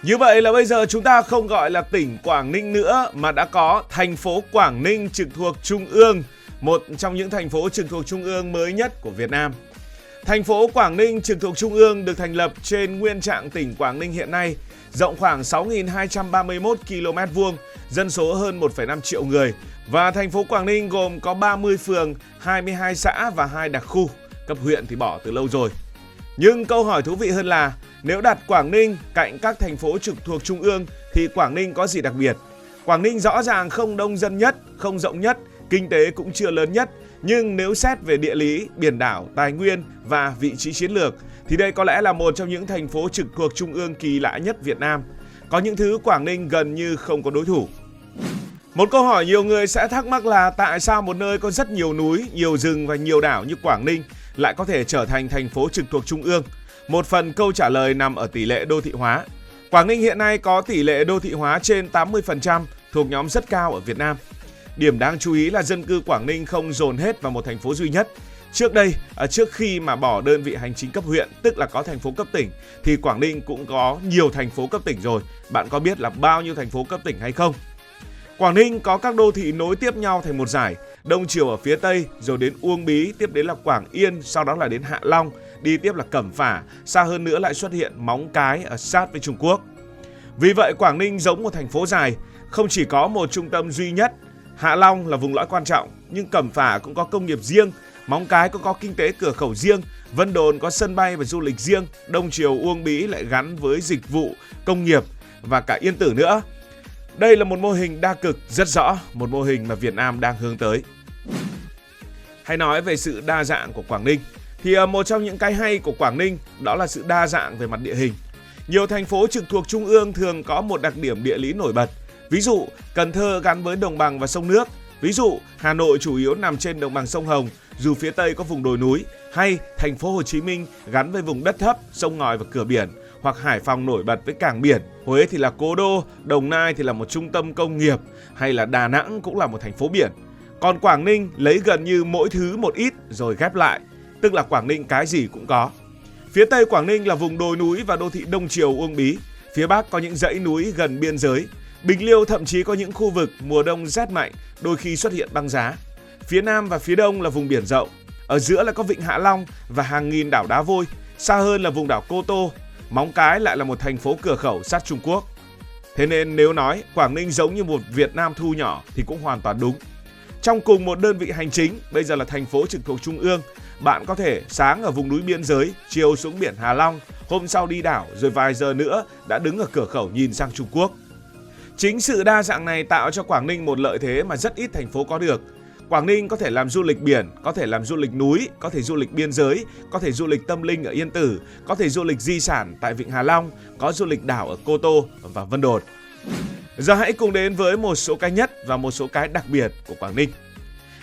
Như vậy là bây giờ chúng ta không gọi là tỉnh Quảng Ninh nữa mà đã có thành phố Quảng Ninh trực thuộc Trung ương, một trong những thành phố trực thuộc Trung ương mới nhất của Việt Nam. Thành phố Quảng Ninh trực thuộc Trung ương được thành lập trên nguyên trạng tỉnh Quảng Ninh hiện nay, rộng khoảng 6.231 km², dân số hơn 1,5 triệu người. Và thành phố Quảng Ninh gồm có 30 phường, 22 xã và 2 đặc khu, cấp huyện thì bỏ từ lâu rồi. Nhưng câu hỏi thú vị hơn là nếu đặt Quảng Ninh cạnh các thành phố trực thuộc Trung ương thì Quảng Ninh có gì đặc biệt? Quảng Ninh rõ ràng không đông dân nhất, không rộng nhất, kinh tế cũng chưa lớn nhất. Nhưng nếu xét về địa lý, biển đảo, tài nguyên và vị trí chiến lược thì đây có lẽ là một trong những thành phố trực thuộc Trung ương kỳ lạ nhất Việt Nam. Có những thứ Quảng Ninh gần như không có đối thủ. Một câu hỏi nhiều người sẽ thắc mắc là tại sao một nơi có rất nhiều núi, nhiều rừng và nhiều đảo như Quảng Ninh lại có thể trở thành thành phố trực thuộc Trung ương? Một phần câu trả lời nằm ở tỷ lệ đô thị hóa. Quảng Ninh hiện nay có tỷ lệ đô thị hóa trên 80%, thuộc nhóm rất cao ở Việt Nam. Điểm đáng chú ý là dân cư Quảng Ninh không dồn hết vào một thành phố duy nhất. Trước đây, trước khi mà bỏ đơn vị hành chính cấp huyện, tức là có thành phố cấp tỉnh, thì Quảng Ninh cũng có nhiều thành phố cấp tỉnh rồi. Bạn có biết là bao nhiêu thành phố cấp tỉnh hay không? Quảng Ninh có các đô thị nối tiếp nhau thành một dải, Đông Triều ở phía Tây, rồi đến Uông Bí, tiếp đến là Quảng Yên, sau đó là đến Hạ Long, đi tiếp là Cẩm Phả, xa hơn nữa lại xuất hiện Móng Cái ở sát với Trung Quốc. Vì vậy Quảng Ninh giống một thành phố dài, không chỉ có một trung tâm duy nhất. Hạ Long là vùng lõi quan trọng, nhưng Cẩm Phả cũng có công nghiệp riêng, Móng Cái cũng có kinh tế cửa khẩu riêng, Vân Đồn có sân bay và du lịch riêng, Đông Triều Uông Bí lại gắn với dịch vụ, công nghiệp và cả Yên Tử nữa. Đây là một mô hình đa cực rất rõ, một mô hình mà Việt Nam đang hướng tới. Hay nói về sự đa dạng của Quảng Ninh, thì một trong những cái hay của Quảng Ninh đó là sự đa dạng về mặt địa hình. Nhiều thành phố trực thuộc Trung ương thường có một đặc điểm địa lý nổi bật. Ví dụ, Cần Thơ gắn với đồng bằng và sông nước. Ví dụ, Hà Nội chủ yếu nằm trên đồng bằng sông Hồng, dù phía Tây có vùng đồi núi. Hay thành phố Hồ Chí Minh gắn với vùng đất thấp, sông ngòi và cửa biển. Hoặc Hải Phòng nổi bật với cảng biển, Huế thì là cố đô, Đồng Nai thì là một trung tâm công nghiệp, hay là Đà Nẵng cũng là một thành phố biển. Còn Quảng Ninh lấy gần như mỗi thứ một ít rồi ghép lại, tức là Quảng Ninh cái gì cũng có. Phía Tây Quảng Ninh là vùng đồi núi và đô thị Đông Triều Uông Bí. Phía Bắc có những dãy núi gần biên giới. Bình Liêu thậm chí có những khu vực mùa đông rét mạnh, đôi khi xuất hiện băng giá. Phía Nam và phía Đông là vùng biển rộng. Ở giữa là có vịnh Hạ Long và hàng nghìn đảo đá vôi. Xa hơn là vùng đảo Cô Tô. Móng Cái lại là một thành phố cửa khẩu sát Trung Quốc. Thế nên nếu nói Quảng Ninh giống như một Việt Nam thu nhỏ thì cũng hoàn toàn đúng. Trong cùng một đơn vị hành chính, bây giờ là thành phố trực thuộc Trung ương, bạn có thể sáng ở vùng núi biên giới, chiều xuống biển Hà Long, hôm sau đi đảo, rồi vài giờ nữa đã đứng ở cửa khẩu nhìn sang Trung Quốc. Chính sự đa dạng này tạo cho Quảng Ninh một lợi thế mà rất ít thành phố có được. Quảng Ninh có thể làm du lịch biển, có thể làm du lịch núi, có thể du lịch biên giới, có thể du lịch tâm linh ở Yên Tử, có thể du lịch di sản tại Vịnh Hạ Long, có du lịch đảo ở Cô Tô và Vân Đồn. Giờ hãy cùng đến với một số cái nhất và một số cái đặc biệt của Quảng Ninh.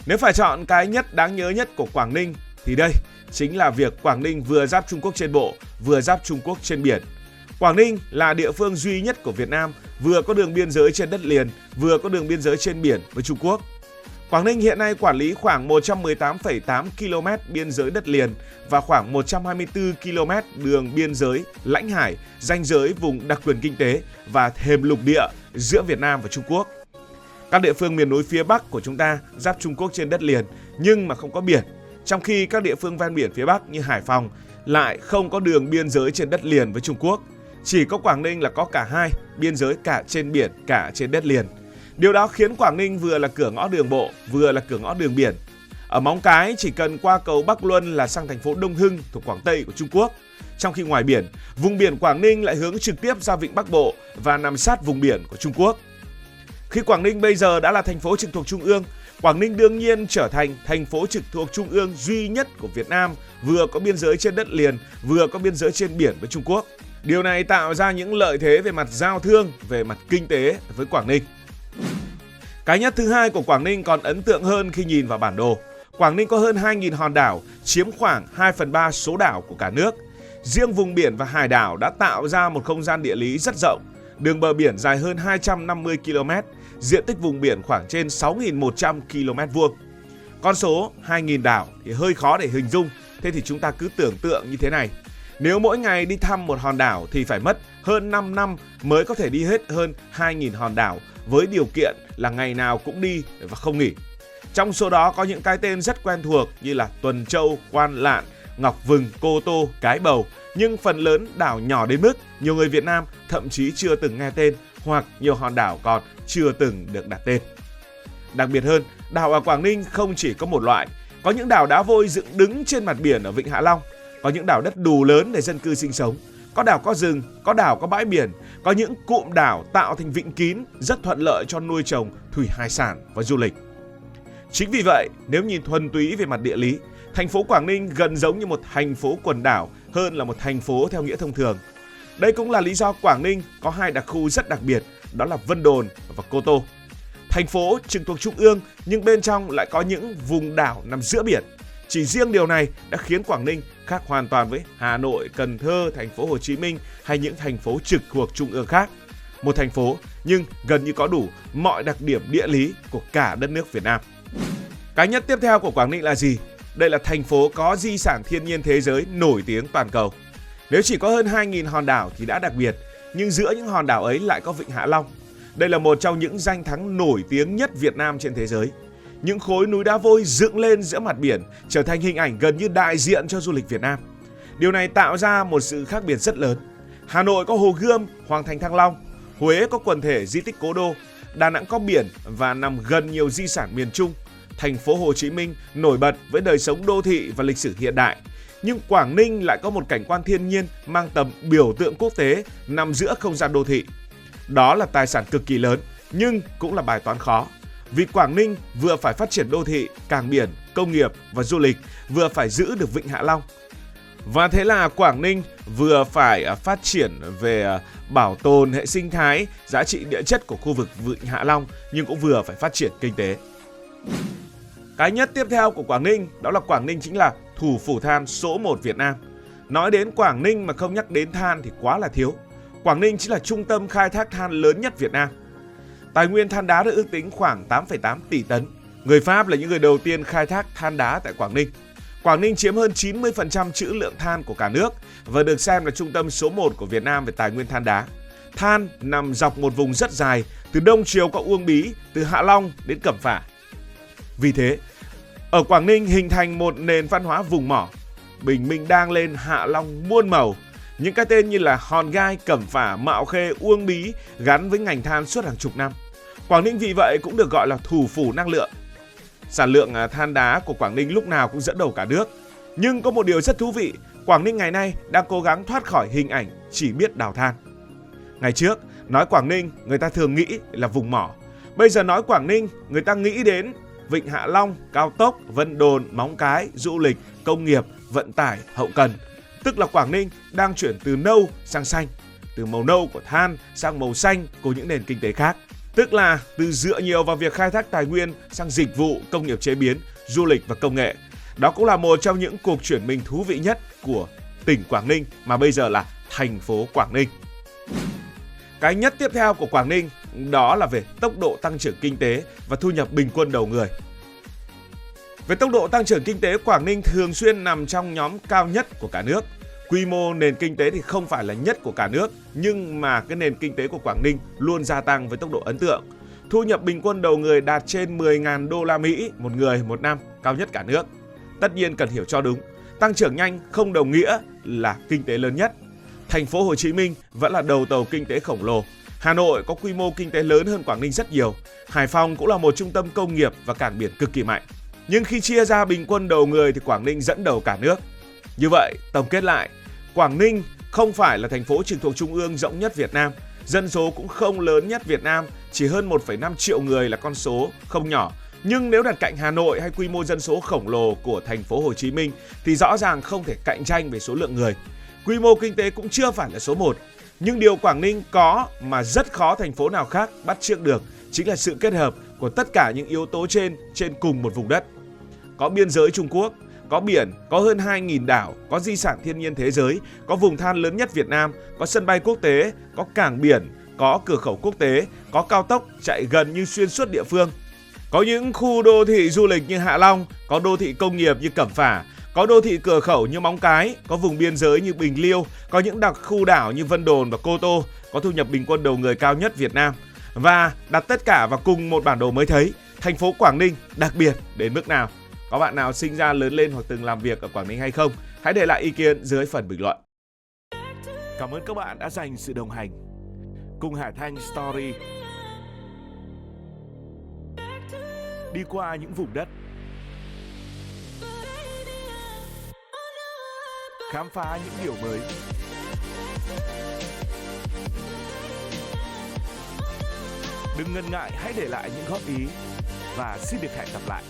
Nếu phải chọn cái nhất đáng nhớ nhất của Quảng Ninh thì đây chính là việc Quảng Ninh vừa giáp Trung Quốc trên bộ, vừa giáp Trung Quốc trên biển. Quảng Ninh là địa phương duy nhất của Việt Nam vừa có đường biên giới trên đất liền, vừa có đường biên giới trên biển với Trung Quốc. Quảng Ninh hiện nay quản lý khoảng 118,8 km biên giới đất liền và khoảng 124 km đường biên giới lãnh hải, ranh giới vùng đặc quyền kinh tế và thềm lục địa giữa Việt Nam và Trung Quốc. Các địa phương miền núi phía Bắc của chúng ta giáp Trung Quốc trên đất liền nhưng mà không có biển, trong khi các địa phương ven biển phía Bắc như Hải Phòng lại không có đường biên giới trên đất liền với Trung Quốc. Chỉ có Quảng Ninh là có cả hai, biên giới cả trên biển, cả trên đất liền. Điều đó khiến Quảng Ninh vừa là cửa ngõ đường bộ, vừa là cửa ngõ đường biển. Ở Móng Cái chỉ cần qua cầu Bắc Luân là sang thành phố Đông Hưng thuộc Quảng Tây của Trung Quốc. Trong khi ngoài biển, vùng biển Quảng Ninh lại hướng trực tiếp ra vịnh Bắc Bộ và nằm sát vùng biển của Trung Quốc. Khi Quảng Ninh bây giờ đã là thành phố trực thuộc Trung ương, Quảng Ninh đương nhiên trở thành thành phố trực thuộc Trung ương duy nhất của Việt Nam, vừa có biên giới trên đất liền, vừa có biên giới trên biển với Trung Quốc. Điều này tạo ra những lợi thế về mặt giao thương, về mặt kinh tế với Quảng Ninh. Cái nhất thứ hai của Quảng Ninh còn ấn tượng hơn khi nhìn vào bản đồ. Quảng Ninh có hơn 2.000 hòn đảo, chiếm khoảng 2/3 số đảo của cả nước. Riêng vùng biển và hải đảo đã tạo ra một không gian địa lý rất rộng. Đường bờ biển dài hơn 250 km, diện tích vùng biển khoảng trên 6.100 km². Con số 2.000 đảo thì hơi khó để hình dung, thế thì chúng ta cứ tưởng tượng như thế này. Nếu mỗi ngày đi thăm một hòn đảo thì phải mất hơn 5 năm mới có thể đi hết hơn 2.000 hòn đảo với điều kiện là ngày nào cũng đi và không nghỉ. Trong số đó có những cái tên rất quen thuộc như là Tuần Châu, Quan Lạn, Ngọc Vừng, Cô Tô, Cái Bầu, nhưng phần lớn đảo nhỏ đến mức nhiều người Việt Nam thậm chí chưa từng nghe tên hoặc nhiều hòn đảo còn chưa từng được đặt tên. Đặc biệt hơn, đảo ở Quảng Ninh không chỉ có một loại, có những đảo đá vôi dựng đứng trên mặt biển ở Vịnh Hạ Long, có những đảo đất đủ lớn để dân cư sinh sống, có đảo có rừng, có đảo có bãi biển, có những cụm đảo tạo thành vịnh kín rất thuận lợi cho nuôi trồng thủy hải sản và du lịch. Chính vì vậy, nếu nhìn thuần túy về mặt địa lý, thành phố Quảng Ninh gần giống như một thành phố quần đảo hơn là một thành phố theo nghĩa thông thường. Đây cũng là lý do Quảng Ninh có hai đặc khu rất đặc biệt, đó là Vân Đồn và Cô Tô. Thành phố trực thuộc trung ương nhưng bên trong lại có những vùng đảo nằm giữa biển. Chỉ riêng điều này đã khiến Quảng Ninh khác hoàn toàn với Hà Nội, Cần Thơ, thành phố Hồ Chí Minh hay những thành phố trực thuộc trung ương khác. Một thành phố nhưng gần như có đủ mọi đặc điểm địa lý của cả đất nước Việt Nam. Cái nhất tiếp theo của Quảng Ninh là gì? Đây là thành phố có di sản thiên nhiên thế giới nổi tiếng toàn cầu. Nếu chỉ có hơn 2.000 hòn đảo thì đã đặc biệt, nhưng giữa những hòn đảo ấy lại có Vịnh Hạ Long. Đây là một trong những danh thắng nổi tiếng nhất Việt Nam trên thế giới. Những khối núi đá vôi dựng lên giữa mặt biển trở thành hình ảnh gần như đại diện cho du lịch Việt Nam. Điều này tạo ra một sự khác biệt rất lớn. Hà Nội có Hồ Gươm, Hoàng thành Thăng Long, Huế có quần thể di tích Cố Đô, Đà Nẵng có biển và nằm gần nhiều di sản miền Trung. Thành phố Hồ Chí Minh nổi bật với đời sống đô thị và lịch sử hiện đại. Nhưng Quảng Ninh lại có một cảnh quan thiên nhiên mang tầm biểu tượng quốc tế nằm giữa không gian đô thị. Đó là tài sản cực kỳ lớn, nhưng cũng là bài toán khó. Vì Quảng Ninh vừa phải phát triển đô thị, cảng biển, công nghiệp và du lịch, vừa phải giữ được Vịnh Hạ Long. Và thế là Quảng Ninh vừa phải phát triển về bảo tồn hệ sinh thái, giá trị địa chất của khu vực Vịnh Hạ Long, nhưng cũng vừa phải phát triển kinh tế. Cái nhất tiếp theo của Quảng Ninh đó là Quảng Ninh chính là thủ phủ than số 1 Việt Nam. Nói đến Quảng Ninh mà không nhắc đến than thì quá là thiếu. Quảng Ninh chính là trung tâm khai thác than lớn nhất Việt Nam. Tài nguyên than đá được ước tính khoảng 8,8 tỷ tấn. Người Pháp là những người đầu tiên khai thác than đá tại Quảng Ninh. Quảng Ninh chiếm hơn 90% trữ lượng than của cả nước và được xem là trung tâm số 1 của Việt Nam về tài nguyên than đá. Than nằm dọc một vùng rất dài, từ đông chiều qua Uông Bí, từ Hạ Long đến Cẩm Phả. Vì thế, ở Quảng Ninh hình thành một nền văn hóa vùng mỏ. Bình minh đang lên, Hạ Long muôn màu. Những cái tên như là Hòn Gai, Cẩm Phả, Mạo Khê, Uông Bí gắn với ngành than suốt hàng chục năm. Quảng Ninh vì vậy cũng được gọi là thủ phủ năng lượng. Sản lượng than đá của Quảng Ninh lúc nào cũng dẫn đầu cả nước. Nhưng có một điều rất thú vị, Quảng Ninh ngày nay đang cố gắng thoát khỏi hình ảnh chỉ biết đào than. Ngày trước, nói Quảng Ninh người ta thường nghĩ là vùng mỏ. Bây giờ nói Quảng Ninh người ta nghĩ đến Vịnh Hạ Long, cao tốc, Vân Đồn, Móng Cái, du lịch, công nghiệp, vận tải, hậu cần. Tức là Quảng Ninh đang chuyển từ nâu sang xanh, từ màu nâu của than sang màu xanh của những nền kinh tế khác. Tức là từ dựa nhiều vào việc khai thác tài nguyên sang dịch vụ, công nghiệp chế biến, du lịch và công nghệ. Đó cũng là một trong những cuộc chuyển mình thú vị nhất của tỉnh Quảng Ninh mà bây giờ là thành phố Quảng Ninh. Cái nhất tiếp theo của Quảng Ninh đó là về tốc độ tăng trưởng kinh tế và thu nhập bình quân đầu người. Về tốc độ tăng trưởng kinh tế, Quảng Ninh thường xuyên nằm trong nhóm cao nhất của cả nước. Quy mô nền kinh tế thì không phải là nhất của cả nước, nhưng mà cái nền kinh tế của Quảng Ninh luôn gia tăng với tốc độ ấn tượng. Thu nhập bình quân đầu người đạt trên 10.000 đô la Mỹ một người một năm, cao nhất cả nước. Tất nhiên cần hiểu cho đúng, tăng trưởng nhanh không đồng nghĩa là kinh tế lớn nhất. Thành phố Hồ Chí Minh vẫn là đầu tàu kinh tế khổng lồ. Hà Nội có quy mô kinh tế lớn hơn Quảng Ninh rất nhiều. Hải Phòng cũng là một trung tâm công nghiệp và cảng biển cực kỳ mạnh. Nhưng khi chia ra bình quân đầu người thì Quảng Ninh dẫn đầu cả nước. Như vậy, tổng kết lại, Quảng Ninh không phải là thành phố trực thuộc trung ương rộng nhất Việt Nam. Dân số cũng không lớn nhất Việt Nam, chỉ hơn 1,5 triệu người là con số không nhỏ. Nhưng nếu đặt cạnh Hà Nội hay quy mô dân số khổng lồ của thành phố Hồ Chí Minh thì rõ ràng không thể cạnh tranh về số lượng người. Quy mô kinh tế cũng chưa phải là số 1. Nhưng điều Quảng Ninh có mà rất khó thành phố nào khác bắt chước được chính là sự kết hợp của tất cả những yếu tố trên cùng một vùng đất. Có biên giới Trung Quốc, có biển, có hơn 2.000 đảo, có di sản thiên nhiên thế giới, có vùng than lớn nhất Việt Nam, có sân bay quốc tế, có cảng biển, có cửa khẩu quốc tế, có cao tốc chạy gần như xuyên suốt địa phương. Có những khu đô thị du lịch như Hạ Long, có đô thị công nghiệp như Cẩm Phả, Có đô thị cửa khẩu như Móng Cái, có vùng biên giới như Bình Liêu, có những đặc khu đảo như Vân Đồn và Cô Tô, có thu nhập bình quân đầu người cao nhất Việt Nam. Và đặt tất cả vào cùng một bản đồ mới thấy, thành phố Quảng Ninh đặc biệt đến mức nào? Có bạn nào sinh ra lớn lên hoặc từng làm việc ở Quảng Ninh hay không? Hãy để lại ý kiến dưới phần bình luận. Cảm ơn các bạn đã dành sự đồng hành cùng Hải Thanh Story. Đi qua những vùng đất, khám phá những điều mới. Đừng ngần ngại, hãy để lại những góp ý và xin được hẹn gặp lại.